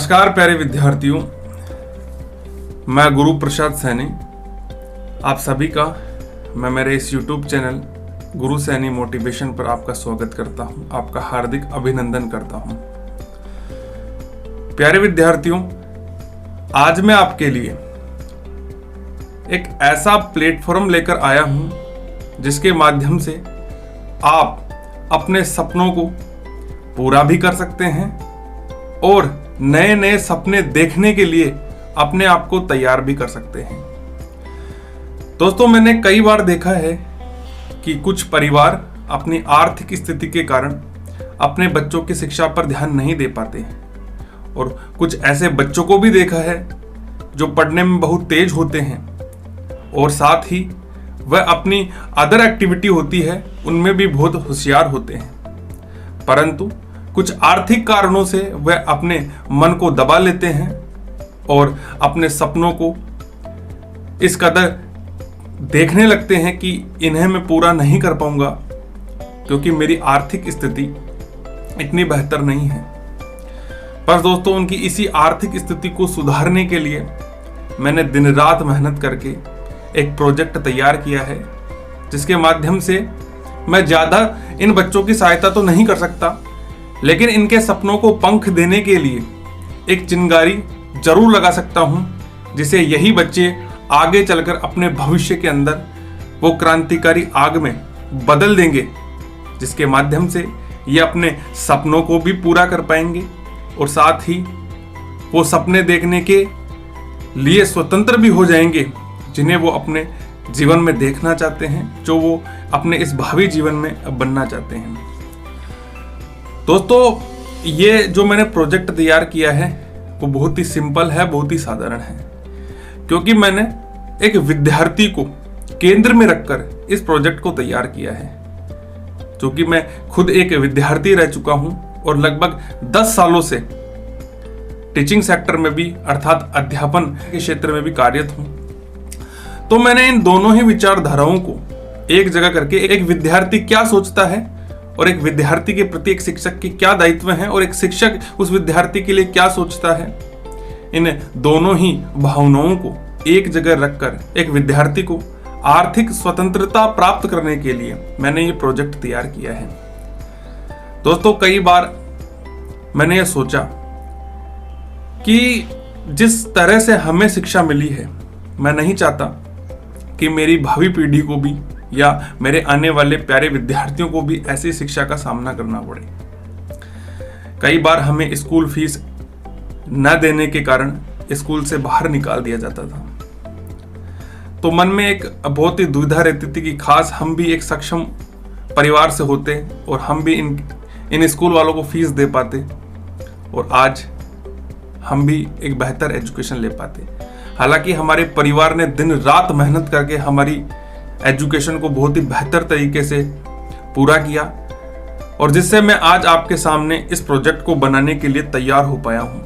नमस्कार प्यारे विद्यार्थियों, मैं गुरु प्रसाद सैनी आप सभी का मैं मेरे इस YouTube चैनल गुरु सैनी मोटिवेशन पर आपका स्वागत करता हूं, आपका हार्दिक अभिनंदन करता हूं। प्यारे विद्यार्थियों, आज मैं आपके लिए एक ऐसा प्लेटफॉर्म लेकर आया हूं जिसके माध्यम से आप अपने सपनों को पूरा भी कर सकते हैं और नए नए सपने देखने के लिए अपने आप को तैयार भी कर सकते हैं। दोस्तों, मैंने कई बार देखा है कि कुछ परिवार अपनी आर्थिक स्थिति के कारण अपने बच्चों की शिक्षा पर ध्यान नहीं दे पाते हैं और कुछ ऐसे बच्चों को भी देखा है जो पढ़ने में बहुत तेज होते हैं और साथ ही वह अपनी अदर एक्टिविटी होती है उनमें भी बहुत होशियार होते हैं, परंतु कुछ आर्थिक कारणों से वह अपने मन को दबा लेते हैं और अपने सपनों को इस कदर देखने लगते हैं कि इन्हें मैं पूरा नहीं कर पाऊंगा क्योंकि मेरी आर्थिक स्थिति इतनी बेहतर नहीं है। पर दोस्तों, उनकी इसी आर्थिक स्थिति को सुधारने के लिए मैंने दिन रात मेहनत करके एक प्रोजेक्ट तैयार किया है जिसके माध्यम से मैं ज़्यादा इन बच्चों की सहायता तो नहीं कर सकता, लेकिन इनके सपनों को पंख देने के लिए एक चिंगारी जरूर लगा सकता हूं जिसे यही बच्चे आगे चलकर अपने भविष्य के अंदर वो क्रांतिकारी आग में बदल देंगे, जिसके माध्यम से ये अपने सपनों को भी पूरा कर पाएंगे और साथ ही वो सपने देखने के लिए स्वतंत्र भी हो जाएंगे जिन्हें वो अपने जीवन में देखना चाहते हैं, जो वो अपने इस भावी जीवन में बनना चाहते हैं। दोस्तों, ये जो मैंने प्रोजेक्ट तैयार किया है वो बहुत ही सिंपल है, बहुत ही साधारण है, क्योंकि मैंने एक विद्यार्थी को केंद्र में रखकर इस प्रोजेक्ट को तैयार किया है। क्योंकि मैं खुद एक विद्यार्थी रह चुका हूं और लगभग 10 सालों से टीचिंग सेक्टर में भी अर्थात अध्यापन के क्षेत्र में भी कार्यरत हूं, तो मैंने इन दोनों ही विचारधाराओं को एक जगह करके एक विद्यार्थी क्या सोचता है और एक विद्यार्थी के प्रति एक शिक्षक के क्या दायित्व हैं और एक शिक्षक उस विद्यार्थी के लिए क्या सोचता है, इन दोनों ही भावनाओं को एक जगह रखकर एक विद्यार्थी को आर्थिक स्वतंत्रता प्राप्त करने के लिए मैंने ये प्रोजेक्ट तैयार किया है। दोस्तों, कई बार मैंने ये सोचा कि जिस तरह से हमें शिक्षा मिली है, मैं नहीं चाहता कि मेरी भावी पीढ़ी को भी या मेरे आने वाले प्यारे विद्यार्थियों को भी ऐसी शिक्षा का सामना करना पड़े। कई बार हमें स्कूल फीस न देने के कारण स्कूल से बाहर निकाल दिया जाता था, तो मन में एक बहुत ही दुविधा रहती थी कि खास हम भी एक सक्षम परिवार से होते और हम भी इन स्कूल वालों को फीस दे पाते और आज हम भी एक बेहतर एजुकेशन ले पाते। हालांकि हमारे परिवार ने दिन रात मेहनत करके हमारी एजुकेशन को बहुत ही बेहतर तरीके से पूरा किया और जिससे मैं आज आपके सामने इस प्रोजेक्ट को बनाने के लिए तैयार हो पाया हूं।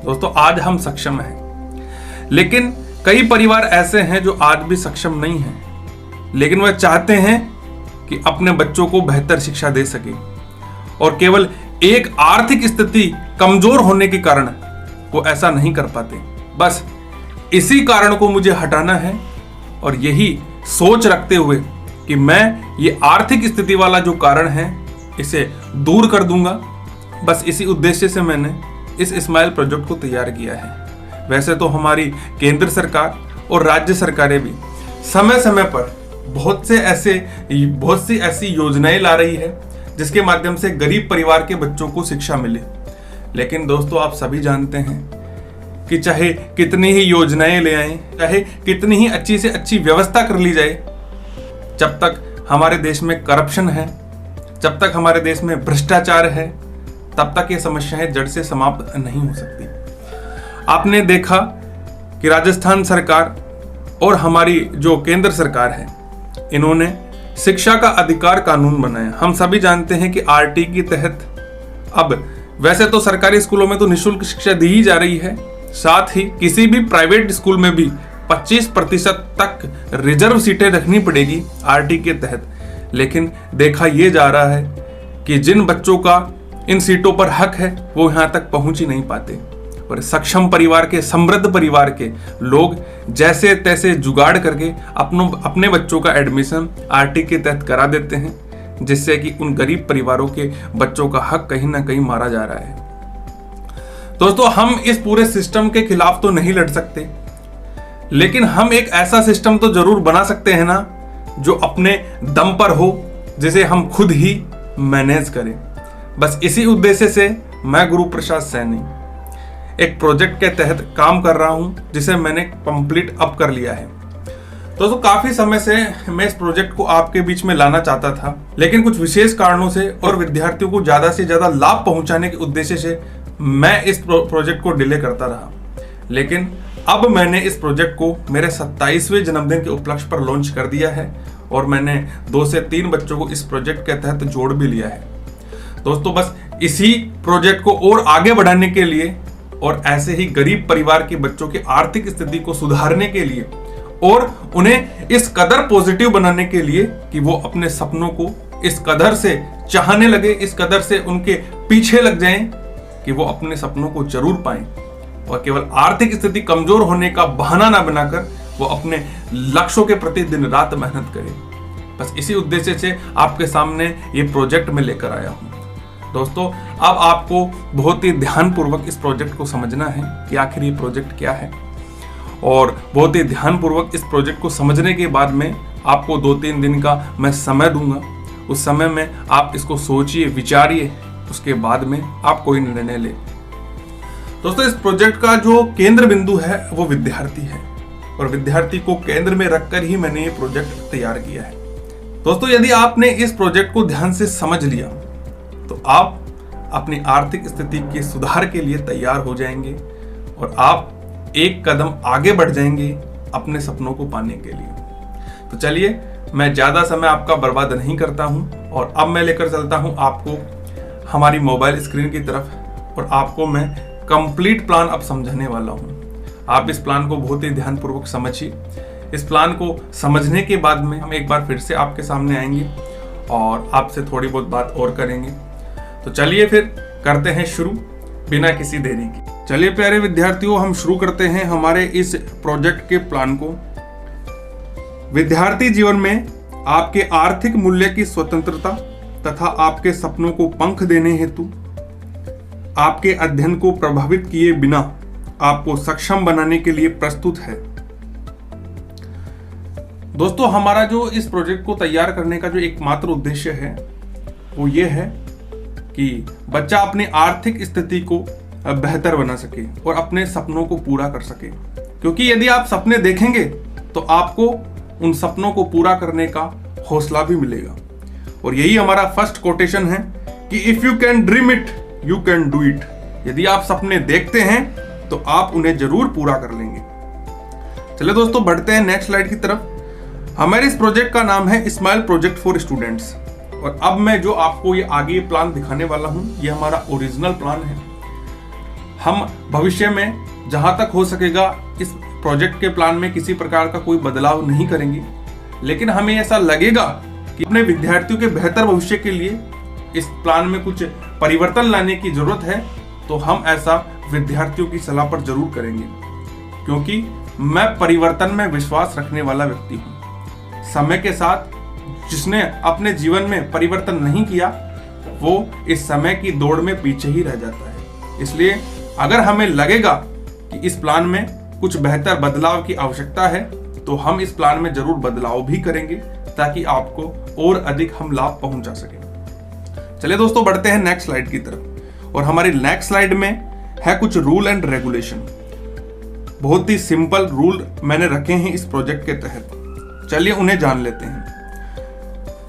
दोस्तों, आज हम सक्षम हैं, लेकिन कई परिवार ऐसे हैं जो आज भी सक्षम नहीं हैं, लेकिन वह चाहते हैं कि अपने बच्चों को बेहतर शिक्षा दे सके और केवल एक आर्थिक स्थिति कमजोर होने के कारण वो ऐसा नहीं कर पाते। बस इसी कारण को मुझे हटाना है और यही सोच रखते हुए कि मैं ये आर्थिक स्थिति वाला जो कारण है इसे दूर कर दूंगा, बस इसी उद्देश्य से मैंने इस स्माइल प्रोजेक्ट को तैयार किया है। वैसे तो हमारी केंद्र सरकार और राज्य सरकारें भी समय समय पर बहुत सी ऐसी योजनाएं ला रही है जिसके माध्यम से गरीब परिवार के बच्चों को शिक्षा मिले, लेकिन दोस्तों, आप सभी जानते हैं कि चाहे कितनी ही योजनाएं ले आए, चाहे कितनी ही अच्छी से अच्छी व्यवस्था कर ली जाए, जब तक हमारे देश में करप्शन है, जब तक हमारे देश में भ्रष्टाचार है, तब तक ये समस्याएं जड़ से समाप्त नहीं हो सकती। आपने देखा कि राजस्थान सरकार और हमारी जो केंद्र सरकार है, इन्होंने शिक्षा का अधिकार कानून बनाया। हम सभी जानते हैं कि आरटी के तहत अब वैसे तो सरकारी स्कूलों में तो निःशुल्क शिक्षा दी ही जा रही है, साथ ही किसी भी प्राइवेट स्कूल में भी 25% तक रिजर्व सीटें रखनी पड़ेगी आरटी के तहत। लेकिन देखा यह जा रहा है कि जिन बच्चों का इन सीटों पर हक है वो यहाँ तक पहुंच ही नहीं पाते। पर सक्षम परिवार के, समृद्ध परिवार के लोग जैसे तैसे जुगाड़ करके अपने बच्चों का एडमिशन आरटी के तहत करा देते हैं, जिससे कि उन गरीब परिवारों के बच्चों का हक कहीं ना कहीं मारा जा रहा है। दोस्तों, हम इस पूरे सिस्टम के खिलाफ तो नहीं लड़ सकते, लेकिन हम एक ऐसा सिस्टम तो जरूर बना सकते हैं ना, जो अपने दम पर हो, जिसे हम खुद ही मैनेज करें। बस इसी उद्देश्य से मैं गुरु प्रसाद सैनी एक प्रोजेक्ट के तहत काम कर रहा हूं, जिसे मैंने कंप्लीट अप कर लिया है। दोस्तों, काफी समय से मैं इस प्रोजेक्ट को आपके बीच में लाना चाहता था, लेकिन कुछ विशेष कारणों से और विद्यार्थियों को ज्यादा से ज्यादा लाभ पहुंचाने के उद्देश्य से मैं इस प्रोजेक्ट को डिले करता रहा। लेकिन अब मैंने इस प्रोजेक्ट को मेरे 27वें जन्मदिन के उपलक्ष्य पर लॉन्च कर दिया है और मैंने 2 से 3 बच्चों को इस प्रोजेक्ट के तहत जोड़ भी लिया है। दोस्तों, बस इसी प्रोजेक्ट को और आगे बढ़ाने के लिए और ऐसे ही गरीब परिवार के बच्चों की आर्थिक स्थिति को सुधारने के लिए और उन्हें इस कदर पॉजिटिव बनाने के लिए कि वो अपने सपनों को इस कदर से चाहने लगे, इस कदर से उनके पीछे लग जाएं कि वो अपने सपनों को जरूर पाएं और केवल आर्थिक स्थिति कमजोर होने का बहाना ना बनाकर वो अपने लक्ष्यों के प्रति दिन रात मेहनत करें। बस इसी उद्देश्य से आपके सामने ये प्रोजेक्ट में लेकर आया हूं। दोस्तों, अब आपको बहुत ही ध्यानपूर्वक इस प्रोजेक्ट को समझना है कि आखिर ये प्रोजेक्ट क्या है, और बहुत ही ध्यानपूर्वक इस प्रोजेक्ट को समझने के बाद में आपको 2-3 दिन का मैं समय दूंगा। उस समय में आप इसको सोचिए, विचारिए, उसके बाद में आप कोई निर्णय ले। दोस्तों, इस प्रोजेक्ट का जो केंद्र बिंदु है वो विद्यार्थी है और विद्यार्थी को केंद्र में रखकर ही मैंने ये प्रोजेक्ट तैयार किया है। दोस्तों, यदि आपने इस प्रोजेक्ट को ध्यान से समझ लिया तो आप अपनी आर्थिक स्थिति के सुधार के लिए तैयार हो जाएंगे और आप एक कदम आगे बढ़ जाएंगे अपने सपनों को पाने के लिए। तो चलिए, मैं ज्यादा समय आपका बर्बाद नहीं करता हूं और अब मैं लेकर चलता हूं आपको हमारी मोबाइल स्क्रीन की तरफ और आपको मैं कंप्लीट प्लान अब समझाने वाला हूं। आप इस प्लान को बहुत ही ध्यानपूर्वक समझिए। इस प्लान को समझने के बाद में हम एक बार फिर से आपके सामने आएंगे और आपसे थोड़ी बहुत बात और करेंगे। तो चलिए फिर करते हैं शुरू बिना किसी देरी के। चलिए प्यारे विद्यार्थियों, हम शुरू करते हैं हमारे इस प्रोजेक्ट के प्लान को। विद्यार्थी जीवन में आपके आर्थिक मूल्य की स्वतंत्रता तथा आपके सपनों को पंख देने हेतु आपके अध्ययन को प्रभावित किए बिना आपको सक्षम बनाने के लिए प्रस्तुत है। दोस्तों, हमारा जो इस प्रोजेक्ट को तैयार करने का जो एकमात्र उद्देश्य है वो ये है कि बच्चा अपनी आर्थिक स्थिति को बेहतर बना सके और अपने सपनों को पूरा कर सके। क्योंकि यदि आप सपने देखेंगे तो आपको उन सपनों को पूरा करने का हौसला भी मिलेगा। और यही हमारा फर्स्ट कोटेशन है कि if you can dream it you can do it. यदि आप सपने देखते हैं तो आप उन्हें जरूर पूरा कर लेंगे। चलिए दोस्तों, बढ़ते हैं नेक्स्ट स्लाइड की तरफ। हमारे इस प्रोजेक्ट का नाम है स्माइल प्रोजेक्ट फॉर स्टूडेंट्स। और अब मैं जो आपको ये आगे प्लान दिखाने वाला हूं, ये हमारा ओरिजिनल प्लान है। हम भविष्य में जहां तक हो सकेगा इस प्रोजेक्ट के प्लान में किसी प्रकार का कोई बदलाव नहीं करेंगे, लेकिन हमें ऐसा लगेगा कि अपने विद्यार्थियों के बेहतर भविष्य के लिए इस प्लान में कुछ परिवर्तन लाने की जरूरत है, तो हम ऐसा विद्यार्थियों की सलाह पर जरूर करेंगे। क्योंकि मैं परिवर्तन में विश्वास रखने वाला व्यक्ति हूं। समय के साथ जिसने अपने जीवन में परिवर्तन नहीं किया वो इस समय की दौड़ में पीछे ही रह जाता है। इसलिए अगर हमें लगेगा कि इस प्लान में कुछ बेहतर बदलाव की आवश्यकता है तो हम इस प्लान में जरूर बदलाव भी करेंगे ताकि आपको और अधिक हम लाभ पहुंचा सके। चलिए दोस्तों, बढ़ते हैं नेक्स्ट स्लाइड की तरफ। और हमारी नेक्स्ट स्लाइड में है कुछ रूल एंड रेगुलेशन। बहुत ही सिंपल रूल मैंने रखे हैं इस प्रोजेक्ट के तहत। चलिए उन्हें जान लेते हैं।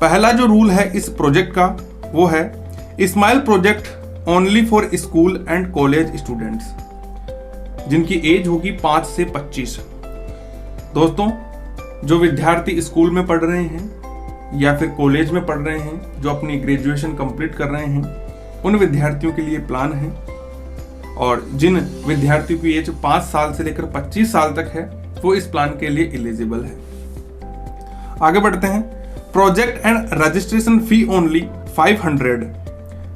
पहला जो रूल है इस प्रोजेक्ट का वो है smile project only for school and college students, जिनकी एज होगी 5 से 25। दोस्तों, जो विद्यार्थी स्कूल में पढ़ रहे हैं या फिर कॉलेज में पढ़ रहे हैं, जो अपनी ग्रेजुएशन कंप्लीट कर रहे हैं, उन विद्यार्थियों के लिए प्लान है। और जिन विद्यार्थियों की एज 5 साल से लेकर 25 साल तक है वो इस प्लान के लिए एलिजिबल है। आगे बढ़ते हैं। Project and registration fee only 500।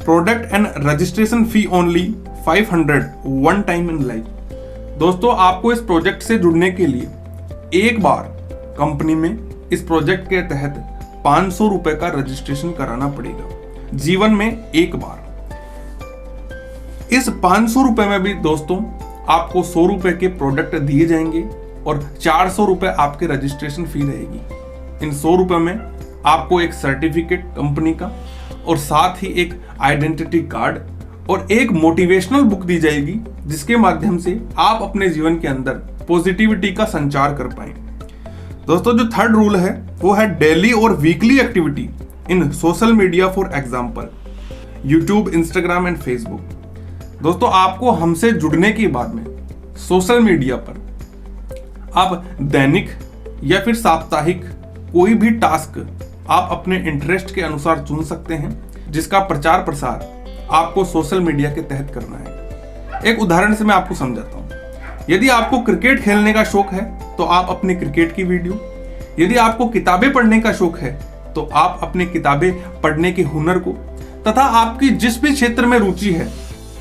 Product and registration fee only 500 one time in life. दोस्तों आपको इस प्रोजेक्ट से जुड़ने के लिए एक बार कंपनी में इस प्रोजेक्ट के तहत 500 रुपए का रजिस्ट्रेशन कराना पड़ेगा, जीवन में एक बार। इस 500 रुपए में भी दोस्तों आपको 100 रुपए के प्रोडक्ट दिए जाएंगे और 400 रुपए आपके रजिस्ट्रेशन फी रहेगी। इन 100 रुपए में आपको एक सर्टिफिकेट कंपनी का और साथ ही एक आइडेंटिटी कार्ड और एक मोटिवेशनल बुक दी जाएगी, जिसके माध्यम से आप अपने जीवन के अंदर पॉजिटिविटी का संचार कर पाए। दोस्तों जो थर्ड रूल है वो है डेली और weekly activity in social media, for example YouTube, Instagram and Facebook. दोस्तों आपको हमसे जुड़ने के बाद में सोशल मीडिया पर आप दैनिक या फिर साप्ताहिक कोई भी टास्क आप अपने इंटरेस्ट के अनुसार चुन सकते हैं, जिसका प्रचार प्रसार आपको सोशल मीडिया के तहत करना है। एक उदाहरण से मैं आपको समझाता हूं। यदि आपको क्रिकेट खेलने का शौक है तो आप अपने क्रिकेट की वीडियो, यदि आपको किताबें पढ़ने का शौक है तो आप अपने किताबें पढ़ने के हुनर को, तथा आपकी जिस भी क्षेत्र में रुचि है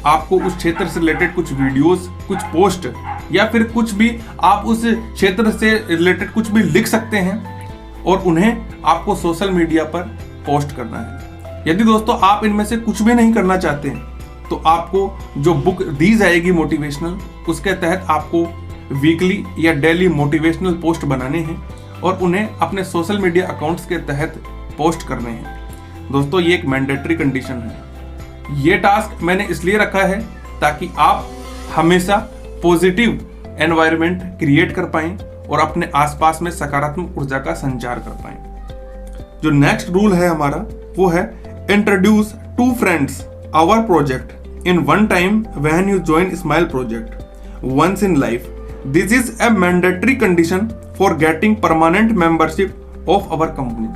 आपको उस क्षेत्र से रिलेटेड कुछ वीडियोस, कुछ पोस्ट या फिर कुछ भी आप उस क्षेत्र से रिलेटेड कुछ भी लिख सकते हैं और उन्हें आपको सोशल मीडिया पर पोस्ट करना है। यदि दोस्तों आप इनमें से कुछ भी नहीं करना चाहते हैं तो आपको जो बुक दी जाएगी मोटिवेशनल, उसके तहत आपको वीकली या डेली मोटिवेशनल पोस्ट बनाने हैं और उन्हें अपने सोशल मीडिया अकाउंट्स के तहत पोस्ट करने हैं। दोस्तों ये एक मैंडेटरी कंडीशन है। ये टास्क मैंने इसलिए रखा है ताकि आप हमेशा पॉजिटिव एनवायरनमेंट क्रिएट कर पाएं और अपने आसपास में सकारात्मक ऊर्जा का संचार कर पाएं। जो नेक्स्ट रूल है हमारा वो है introduce 2 friends our project in one time when you join smile project once in life. This is a mandatory condition for getting permanent membership of our company.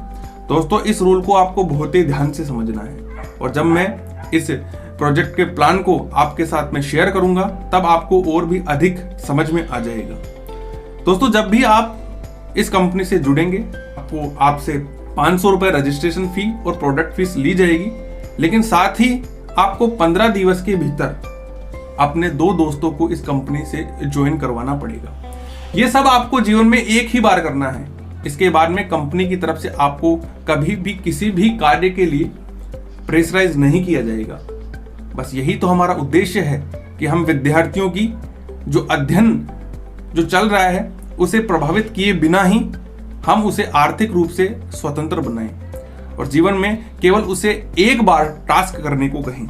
दोस्तों इस रूल को आपको बहुत ही ध्यान से समझना है और जब मैं इस प्रोजेक्ट के प्लान को आपके साथ में शेयर करूंगा तब आपको और भी अधिक समझ में आ जाएगा। दोस्तों जब भी आप इस कंपनी से जुड़ेंगे आपको आपसे 500 रुपए रजिस्ट्रेशन फी और प्रोडक्ट फीस ली जाएगी, लेकिन साथ ही आपको 15 दिवस के भीतर अपने 2 दोस्तों को इस कंपनी से ज्वाइन करवाना पड़ेगा। यह सब आपको जीवन में एक ही बार करना है। इसके बाद में कंपनी की तरफ से आपको कभी भी किसी भी कार्य के लिए प्रेशराइज नहीं किया जाएगा। बस यही तो हमारा उद्देश्य है कि हम विद्यार्थियों की जो अध्ययन जो चल रहा है उसे प्रभावित किए बिना ही हम उसे आर्थिक रूप से स्वतंत्र बनाएं और जीवन में केवल उसे एक बार टास्क करने को कहें।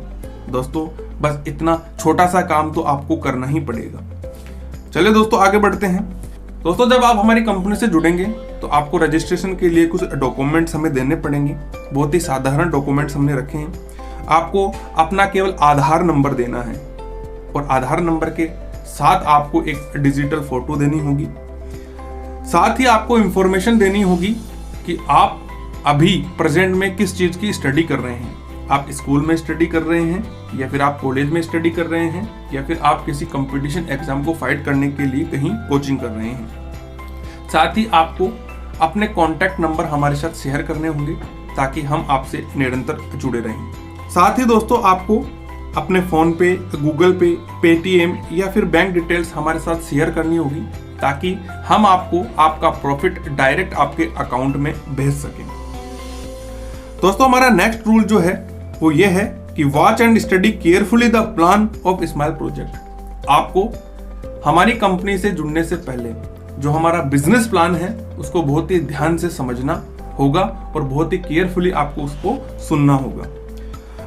दोस्तों बस इतना छोटा सा काम तो आपको करना ही पड़ेगा। चलिए दोस्तों आगे बढ़ते हैं। दोस्तों जब आप हमारी कंपनी से जुड़ेंगे तो आपको रजिस्ट्रेशन के लिए कुछ डॉक्यूमेंट्स हमें देने पड़ेंगे। बहुत ही साधारण डॉक्यूमेंट्स हमने रखे हैं। आपको अपना केवल आधार नंबर देना है और आधार नंबर के साथ आपको एक डिजिटल फोटो देनी होगी। साथ ही आपको इंफॉर्मेशन देनी होगी कि आप अभी प्रेजेंट में किस चीज की स्टडी कर रहे हैं। आप स्कूल में स्टडी कर रहे हैं या फिर आप कॉलेज में स्टडी कर रहे हैं या फिर आप किसी कंपटीशन एग्जाम को फाइट करने के लिए कहीं कोचिंग कर रहे हैं। साथ ही आपको अपने कॉन्टैक्ट नंबर हमारे साथ शेयर करने होंगे ताकि हम आपसे निरंतर जुड़े रहें। साथ ही दोस्तों आपको अपने फोन पे, गूगल पे, पेटीएम या फिर बैंक डिटेल्स हमारे साथ शेयर करनी होगी ताकि हम आपको आपका प्रॉफिट डायरेक्ट आपके अकाउंट में भेज सकें। दोस्तों हमारा नेक्स्ट रूल जो है वो ये है कि watch and study carefully the plan of smile project. आपको हमारी कंपनी से जुड़ने से पहले जो हमारा बिजनेस प्लान है उसको बहुत ही ध्यान से समझना होगा और बहुत ही केयरफुली आपको उसको सुनना होगा।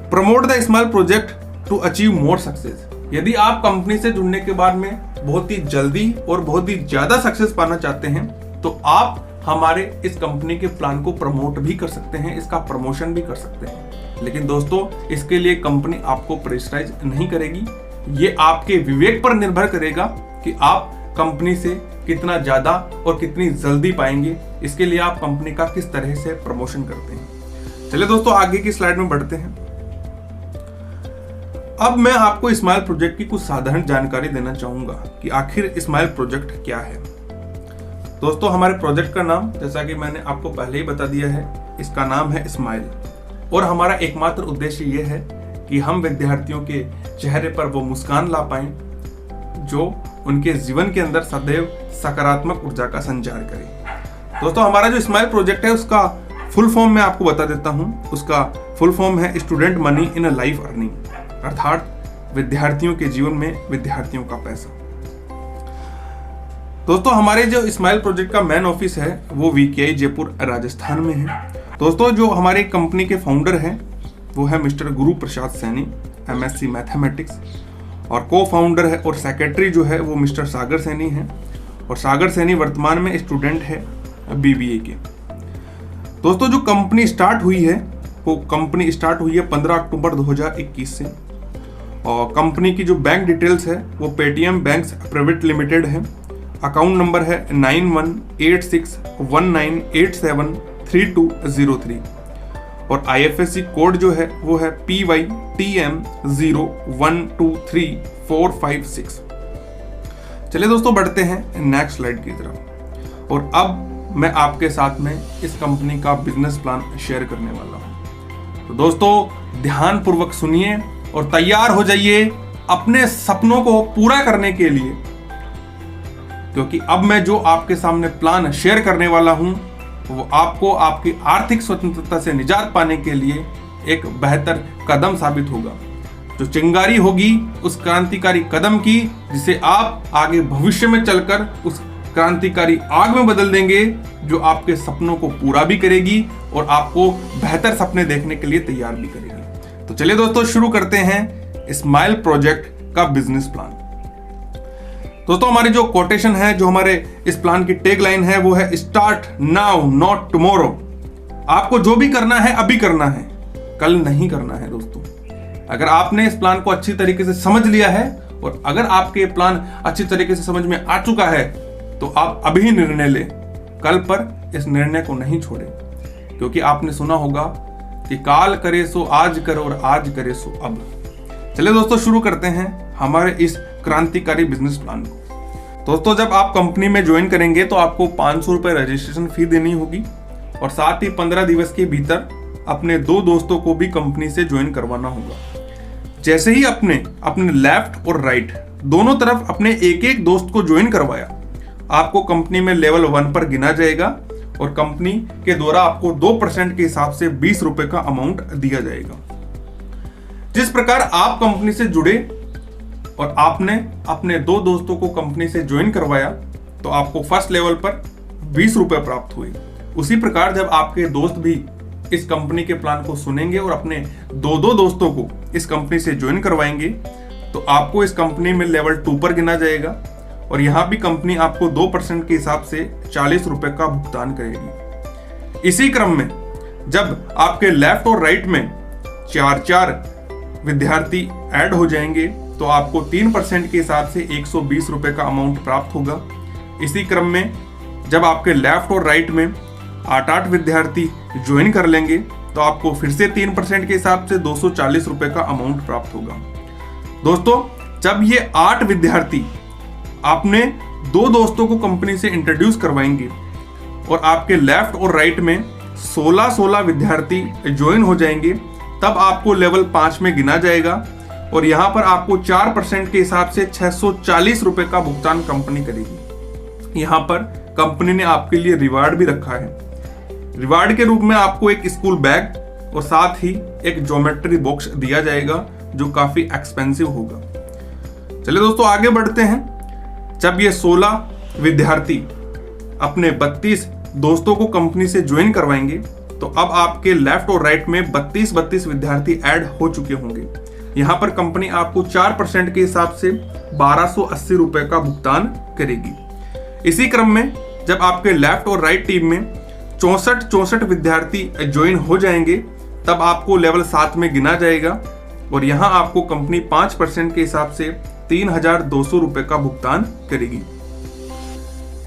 Promote the smile project to achieve more success. यदि आप कंपनी से जुड़ने के बाद में बहुत ही जल्दी और बहुत ही ज्यादा सक्सेस पाना चाहते हैं तो आप हमारे इस कंपनी के प्लान को प्रमोट भी कर सकते हैं, इसका प्रमोशन भी कर सकते हैं। लेकिन दोस्तों इसके लिए कंपनी आपको प्रेशराइज नहीं करेगी। ये आपके विवेक पर निर्भर करेगा कि आप कंपनी से कितना ज्यादा और कितनी जल्दी पाएंगे। इसके लिए आप कंपनी का किस तरह से प्रमोशन करते हैं। चलिए दोस्तों आगे की स्लाइड में बढ़ते हैं। अब मैं आपको स्माइल प्रोजेक्ट की कुछ साधारण जानकारी देना चाहूंगा कि आखिर स्माइल प्रोजेक्ट क्या है। दोस्तों हमारे प्रोजेक्ट का नाम जैसा कि मैंने आपको पहले ही बता दिया है, इसका नाम है स्माइल और हमारा एकमात्र उद्देश्य ये है कि हम विद्यार्थियों के चेहरे पर वो मुस्कान ला पाएं जो उनके जीवन के अंदर सदैव सकारात्मक ऊर्जा का संचार करे। दोस्तों, हमारा जो स्माइल प्रोजेक्ट है उसका फुल फॉर्म मैं आपको बता देता हूं। उसका फुल फॉर्म है student money in a life earning, अर्थात विद्यार्थियों के जीवन में विद्यार्थियों का पैसा। दोस्तों, हमारे जो स्माइल प्रोजेक्ट का मेन ऑफिस है वो VKI जयपुर राजस्थान में है। दोस्तों, जो हमारी कंपनी के फाउंडर हैं वो है mister Guru Prasad Saini, MSc mathematics, और को फाउंडर है और सेक्रेटरी जो है वो मिस्टर सागर सैनी है। और सागर सैनी वर्तमान में स्टूडेंट है BBA के। दोस्तों, जो कंपनी स्टार्ट हुई है वो कंपनी स्टार्ट हुई है 15 अक्टूबर 2021 से। और कंपनी की जो बैंक डिटेल्स है वो पेटीएम बैंक्स प्राइवेट लिमिटेड है। अकाउंट नंबर है 918619873203 और IFSC कोड जो है वो है PYTM012345 चलिए दोस्तों, बढ़ते हैं नेक्स्ट स्लाइड की तरफ। और अब मैं आपके साथ में इस कंपनी का बिजनेस प्लान शेयर करने वाला हूं। तो दोस्तों, ध्यान पूर्वक सुनिए और तैयार हो जाइए अपने सपनों को पूरा करने के लिए, क्योंकि अब मैं जो आपके सामने प्लान शेयर करने वाला हूं वो आपको आपकी आर्थिक स्वतंत्रता से निजात पाने के लिए एक बेहतर कदम साबित होगा। जो चिंगारी होगी उस क्रांतिकारी कदम की, जिसे आप आगे भविष्य में चलकर उस क्रांतिकारी आग में बदल देंगे, जो आपके सपनों को पूरा भी करेगी और आपको बेहतर सपने देखने के लिए तैयार भी करेगी। तो चलिए दोस्तों, शुरू करते हैं स्माइल प्रोजेक्ट का बिजनेस प्लान। दोस्तों, हमारी जो कोटेशन है, जो हमारे इस प्लान की टैग लाइन है वो है स्टार्ट नाउ नॉट टुमारो। आपको जो भी करना है अभी करना है, कल नहीं करना है। दोस्तों, अगर आपने इस प्लान को अच्छी तरीके से समझ लिया है और अगर आपके प्लान अच्छी तरीके से समझ में आ चुका है तो आप अभी निर्णय लें, कल पर इस निर्णय को नहीं छोड़ें। क्योंकि आपने सुना होगा कि काल करे सो आज करो और आज करे सो अब। चलिए दोस्तों, शुरू करते हैं हमारे इस क्रांतिकारी बिजनेस प्लान को। दोस्तों, जब आप कंपनी में ज्वाइन करेंगे तो आपको 500 रुपए रजिस्ट्रेशन फी देनी होगी और साथ ही 15 दिवस के भीतर अपने 2 दोस्तों को भी कंपनी से ज्वाइन करवाना होगा। जैसे ही अपने लेफ्ट और राइट दोनों तरफ अपने एक दोस्त को ज्वाइन करवाया, आपको कंपनी में लेवल 1 पर गिना जाएगा और कंपनी के द्वारा आपको 2% के हिसाब से 20 रुपए का अमाउंट दिया जाएगा। जिस प्रकार आप कंपनी से जुड़े और आपने अपने 2 दोस्तों को कंपनी से ज्वाइन करवाया तो आपको फर्स्ट लेवल पर 20 रुपए प्राप्त हुए। उसी प्रकार जब आपके दोस्त भी इस कंपनी के प्लान को सुनेंगे और अपने 2 दोस्तों को इस कंपनी से ज्वाइन करवाएंगे तो आपको इस कंपनी में लेवल 2 पर गिना जाएगा और यहां भी कंपनी आपको 2% के हिसाब से 40 रुपए का भुगतान करेगी। इसी क्रम में जब आपके लेफ्ट और राइट में 4 विद्यार्थी ऐड हो जाएंगे तो आपको 3% के हिसाब से 120 रुपए का अमाउंट प्राप्त होगा। इसी क्रम में जब आपके लेफ्ट और राइट में 8 विद्यार्थी ज्वाइन कर लेंगे तो आपको फिर से 3% के हिसाब से 240 रुपए का अमाउंट प्राप्त होगा। दोस्तों, जब ये 8 विद्यार्थी आपने 2 दोस्तों को कंपनी से इंट्रोड्यूस करवाएंगे और आपके लेफ्ट और राइट में 16 विद्यार्थी ज्वाइन हो जाएंगे, तब आपको लेवल 5 में गिना जाएगा और यहां पर आपको 4% के हिसाब से 640 रुपए का भुगतान कंपनी करेगी। यहां पर कंपनी ने आपके लिए रिवार्ड भी रखा है। रिवार्ड के रूप में आपको एक स्कूल बैग और साथ ही एक ज्योमेट्री बॉक्स दिया जाएगा जो काफी एक्सपेंसिव होगा। चलिए दोस्तों, आगे बढ़ते हैं। जब ये 16 विद्यार्थी अपने 32 दोस्तों को कंपनी से ज्वाइन करवाएंगे तो अब आपके लेफ्ट और राइट में 32 विद्यार्थी ऐड हो चुके होंगे। यहां पर कंपनी आपको 4% के हिसाब से 1280 रुपए का भुगतान करेगी। इसी क्रम में जब आपके लेफ्ट और राइट टीम में 64 विद्यार्थी ज्वाइन हो जाएंगे तब आपको लेवल 7 में गिना जाएगा और यहां आपको कंपनी 5% के हिसाब से 3200 रुपए का भुगतान करेगी।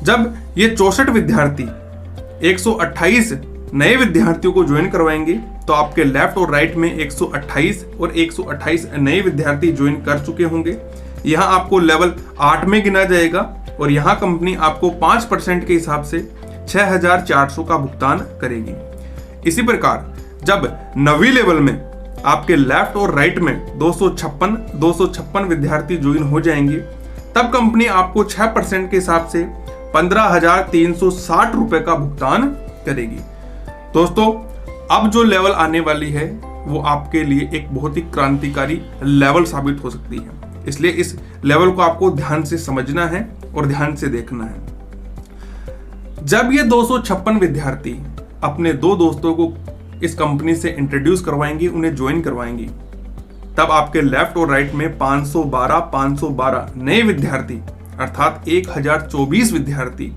जब ये 64 विद्यार्थी 128 नए विद्यार्थियों को ज्वाइन करवाएंगे तो आपके लेफ्ट और राइट में 128 और 128 नए विद्यार्थी ज्वाइन कर चुके होंगे। यहां आपको लेवल 8 में गिना जाएगा और यहां कंपनी आपको 5% के हिसाब से 6400 का भुगतान करेगी। इसी प्रकार जब 9वीं लेवल में आपके लेफ्ट और राइट में 256 विद्यार्थी ज्वाइन हो जाएंगे, तब कंपनी आपको 6% के हिसाब से 15,360 रुपए का भुगतान करेगी। दोस्तों, अब जो लेवल आने वाली है वो आपके लिए एक बहुत ही क्रांतिकारी लेवल साबित हो सकती है, इसलिए इस लेवल को आपको ध्यान से समझना है और ध्यान से देखना है। जब ये 256 विद्यार्थी अपने 2 दोस्तों को इस कंपनी से इंट्रोड्यूस करवाएंगे, उन्हें ज्वाइन करवाएंगे, तब आपके लेफ्ट और राइट में 512 नए विद्यार्थी अर्थात 1024 विद्यार्थी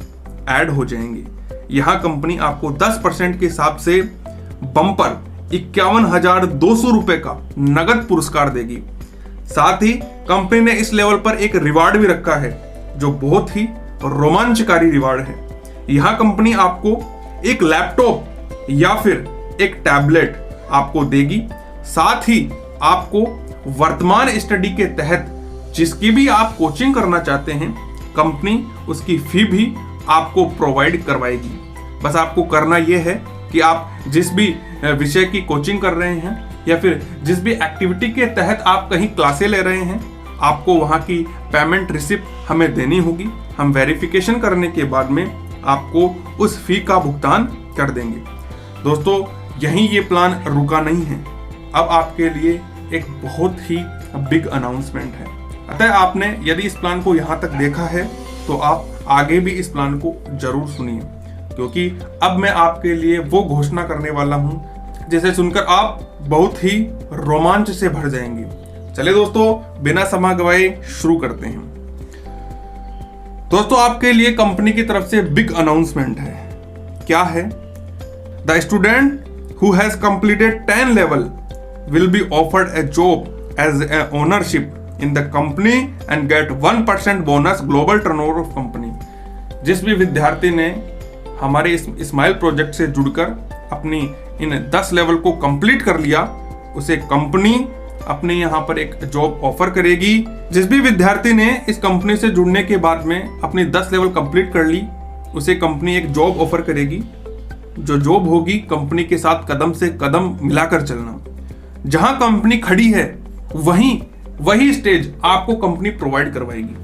ऐड हो जाएंगे। यहां कंपनी आपको 10% के हिसाब से बम्पर 51,200 रुपए का नगद पुरस्कार देगी। साथ ही कंपनी ने इस लेवल पर एक रिवार्ड भी रखा है जो बहुत ही रोमांचकारी रिवार्ड है। यहां कंपनी आपको एक लैपटॉप या फिर एक टैबलेट आपको देगी। साथ ही आपको वर्तमान स्टडी के तहत जिसकी भी आप कोचिंग करना चाहते हैं, कंपनी उसकी फी भी आपको प्रोवाइड करवाएगी। बस आपको करना यह है कि आप जिस भी विषय की कोचिंग कर रहे हैं या फिर जिस भी एक्टिविटी के तहत आप कहीं क्लासे ले रहे हैं, आपको वहां की पेमेंट रिसिप्ट हमें देनी होगी। हम वेरिफिकेशन करने के बाद में आपको उस फी का भुगतान कर देंगे। दोस्तों, यहीं ये प्लान रुका नहीं है, अब आपके लिए एक बहुत ही बिग अनाउंसमेंट है। अतः आपने यदि इस प्लान को यहाँ तक देखा है तो आप आगे भी इस प्लान को जरूर सुनिए, क्योंकि अब मैं आपके लिए वो घोषणा करने वाला हूँ जिसे सुनकर आप बहुत ही रोमांच से भर जाएंगे। चलिए दोस्तों, बिना समय गवाए शुरू करते हैं। दोस्तों, आपके लिए कंपनी की तरफ से बिग अनाउंसमेंट है। क्या है? The student who has completed 10 level will be offered a job as a ownership in the company and get 1% bonus global turnover of company। जिस भी विद्यार्थी ने हमारे इस स्माइल प्रोजेक्ट से जुड़कर अपनी इन 10 लेवल को कंप्लीट कर लिया, उसे कंपनी अपने यहाँ पर एक जॉब ऑफर करेगी। जिस भी विद्यार्थी ने इस कंपनी से जुड़ने के बाद में अपनी 10 लेवल कंप्लीट कर ली, उसे कंपनी एक जॉब ऑफर करेगी। जो जॉब होगी कंपनी के साथ कदम से कदम मिलाकर चलना। जहां कंपनी खड़ी है वही स्टेज आपको कंपनी प्रोवाइड करवाएगी।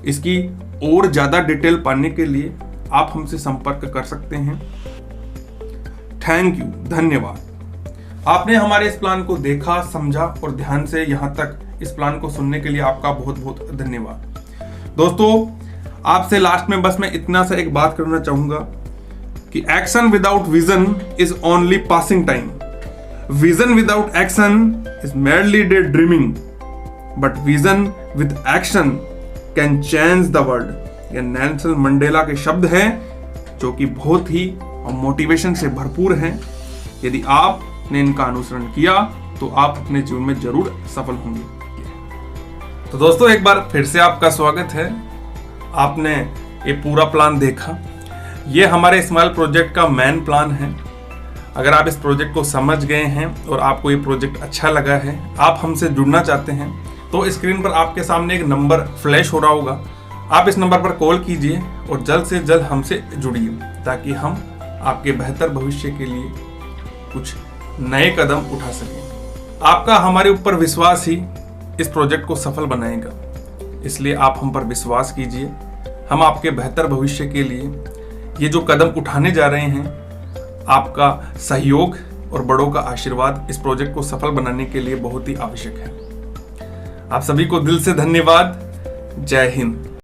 इसकी और ज्यादा डिटेल पाने के लिए आप हमसे संपर्क कर सकते हैं। थैंक यू, धन्यवाद। आपने हमारे इस प्लान को देखा, समझा और ध्यान से यहां तक इस प्लान को सुनने के लिए आपका बहुत बहुत धन्यवाद। दोस्तों, आपसे लास्ट में बस मैं इतना सा एक बात करना चाहूंगा कि action without vision is only passing time. Vision without action is merely day dreaming, but vision with action can change the world. ये नेल्सन मंडेला के शब्द हैं जो कि बहुत ही मोटिवेशन से भरपूर हैं। यदि आपने इनका अनुसरण किया तो आप अपने जीवन में जरूर सफल होंगे। तो दोस्तों, एक बार फिर से आपका स्वागत है। आपने ये पूरा प्लान देखा। ये हमारे स्माइल प्रोजेक्ट का मेन प्लान है। अगर आप इस प्रोजेक्ट को समझ गए हैं और आपको ये प्रोजेक्ट अच्छा लगा है, आप हमसे जुड़ना चाहते हैं, तो स्क्रीन पर आपके सामने एक नंबर फ्लैश हो रहा होगा। आप इस नंबर पर कॉल कीजिए और जल्द से जल्द हमसे जुड़िए, ताकि हम आपके बेहतर भविष्य के लिए कुछ नए कदम उठा सकें। आपका हमारे ऊपर विश्वास ही इस प्रोजेक्ट को सफल बनाएगा, इसलिए आप हम पर विश्वास कीजिए। हम आपके बेहतर भविष्य के लिए ये जो कदम उठाने जा रहे हैं, आपका सहयोग और बड़ों का आशीर्वाद इस प्रोजेक्ट को सफल बनाने के लिए बहुत ही आवश्यक है। आप सभी को दिल से धन्यवाद। जय हिंद।